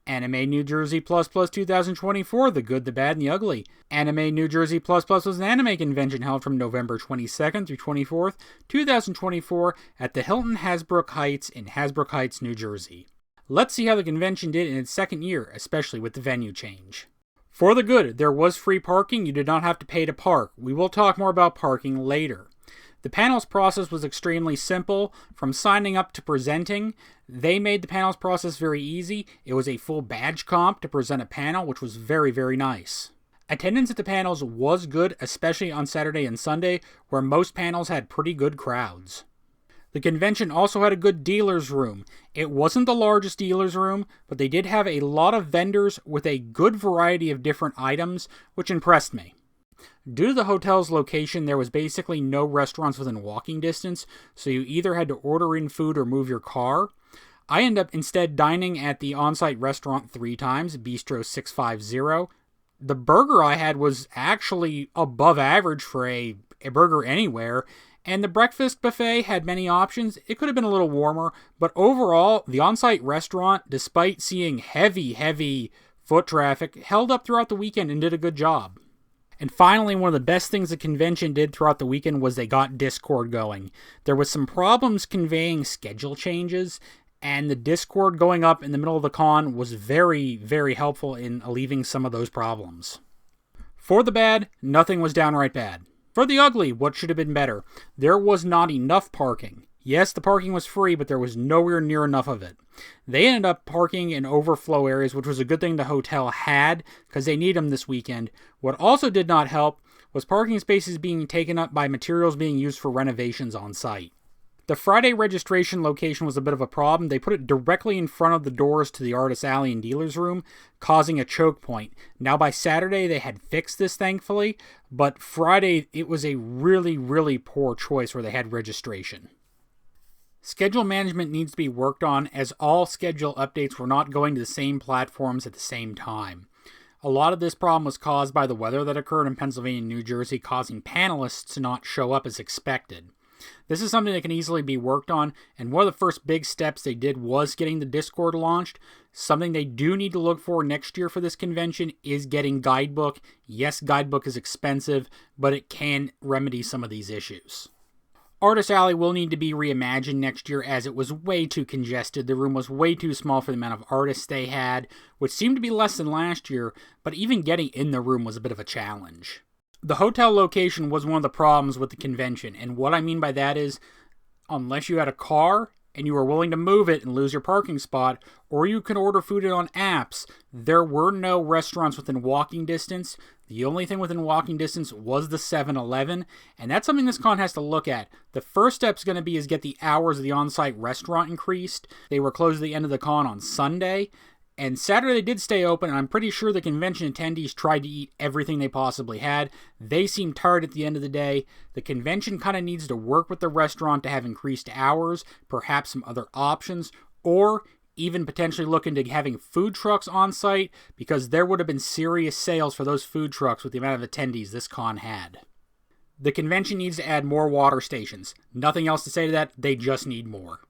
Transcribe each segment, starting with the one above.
Anime New Jersey Plus Plus 2024, The Good, the Bad, and the Ugly. Anime New Jersey Plus Plus was an anime convention held from November 22nd through 24th, 2024 at the Hilton Hasbrook Heights in Hasbrook Heights, New Jersey. Let's see how the convention did in its second year, especially with the venue change. For the good, there was free parking. You did not have to pay to park. We will talk more about parking later. The panels process was extremely simple. From signing up to presenting, they made the panels process very easy. It was a full badge comp to present a panel, which was very, very nice. Attendance at the panels was good, especially on Saturday and Sunday, where most panels had pretty good crowds. The convention also had a good dealer's room. It wasn't the largest dealer's room, but they did have a lot of vendors with a good variety of different items, which impressed me. Due to the hotel's location, there was basically no restaurants within walking distance, so you either had to order in food or move your car. I ended up instead dining at the on-site restaurant 3 times, Bistro 650. The burger I had was actually above average for a burger anywhere, and the breakfast buffet had many options. It could have been a little warmer, but overall, the on-site restaurant, despite seeing heavy foot traffic, held up throughout the weekend and did a good job. And finally, one of the best things the convention did throughout the weekend was they got Discord going. There was some problems conveying schedule changes, and the Discord going up in the middle of the con was very, very helpful in alleviating some of those problems. For the bad, nothing was downright bad. For the ugly, what should have been better? There was not enough parking. Yes, the parking was free, but there was nowhere near enough of it. They ended up parking in overflow areas, which was a good thing the hotel had, because they need them this weekend. What also did not help was parking spaces being taken up by materials being used for renovations on site. The Friday registration location was a bit of a problem. They put it directly in front of the doors to the Artist Alley and Dealer's Room, causing a choke point. Now by Saturday they had fixed this, thankfully, but Friday it was a really, really poor choice where they had registration. Schedule management needs to be worked on, as all schedule updates were not going to the same platforms at the same time. A lot of this problem was caused by the weather that occurred in Pennsylvania and New Jersey, causing panelists to not show up as expected. This is something that can easily be worked on, and one of the first big steps they did was getting the Discord launched. Something they do need to look for next year for this convention is getting Guidebook. Yes, Guidebook is expensive, but it can remedy some of these issues. Artist Alley will need to be reimagined next year, as it was way too congested. The room was way too small for the amount of artists they had, which seemed to be less than last year, but even getting in the room was a bit of a challenge. The hotel location was one of the problems with the convention, and what I mean by that is, unless you had a car and you were willing to move it and lose your parking spot, or you can order food on apps, there were no restaurants within walking distance. The only thing within walking distance was the 7-Eleven, and that's something this con has to look at. The first step's going to be is get the hours of the on-site restaurant increased. They were closed at the end of the con on Sunday, and Saturday they did stay open, and I'm pretty sure the convention attendees tried to eat everything they possibly had. They seemed tired at the end of the day. The convention kind of needs to work with the restaurant to have increased hours, perhaps some other options, or even potentially look into having food trucks on site, because there would have been serious sales for those food trucks with the amount of attendees this con had. The convention needs to add more water stations. Nothing else to say to that, they just need more.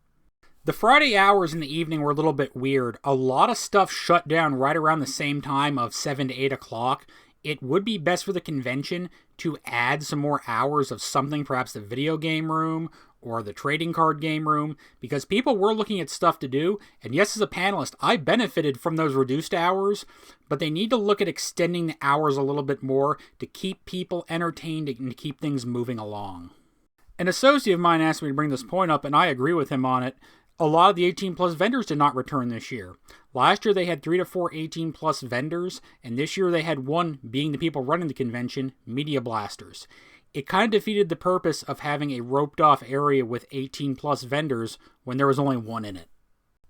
The Friday hours in the evening were a little bit weird. A lot of stuff shut down right around the same time of 7 to 8 o'clock. It would be best for the convention to add some more hours of something, perhaps the video game room or the trading card game room, because people were looking at stuff to do, and yes, as a panelist, I benefited from those reduced hours, but they need to look at extending the hours a little bit more to keep people entertained and to keep things moving along. An associate of mine asked me to bring this point up, and I agree with him on it. A lot of the 18-plus vendors did not return this year. Last year they had 3 to 4 18-plus vendors, and this year they had one, being the people running the convention, Media Blasters. It kind of defeated the purpose of having a roped-off area with 18-plus vendors when there was only one in it.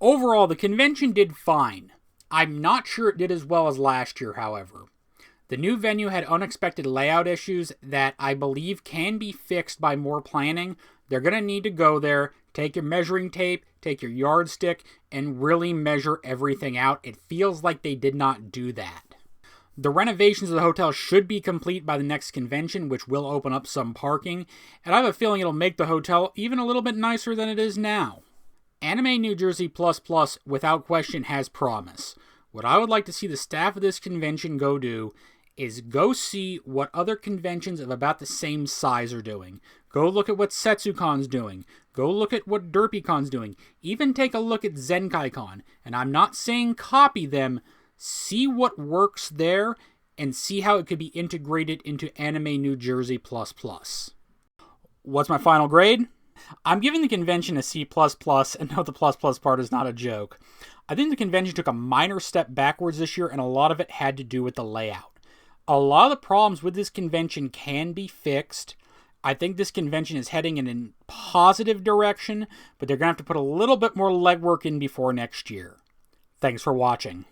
Overall, the convention did fine. I'm not sure it did as well as last year, however. The new venue had unexpected layout issues that I believe can be fixed by more planning. They're going to need to go there, take your measuring tape, take your yardstick, and really measure everything out. It feels like they did not do that. The renovations of the hotel should be complete by the next convention, which will open up some parking, and I have a feeling it'll make the hotel even a little bit nicer than it is now. Anime New Jersey Plus Plus, without question, has promise. What I would like to see the staff of this convention go do is go see what other conventions of about the same size are doing. Go look at what SetsuCon's doing. Go look at what DerpyCon's doing. Even take a look at ZenkaiCon. And I'm not saying copy them. See what works there and see how it could be integrated into Anime New Jersey++. What's my final grade? I'm giving the convention a C++, and no, the plus part is not a joke. I think the convention took a minor step backwards this year, and a lot of it had to do with the layout. A lot of the problems with this convention can be fixed. I think this convention is heading in a positive direction, but they're going to have to put a little bit more legwork in before next year. Thanks for watching.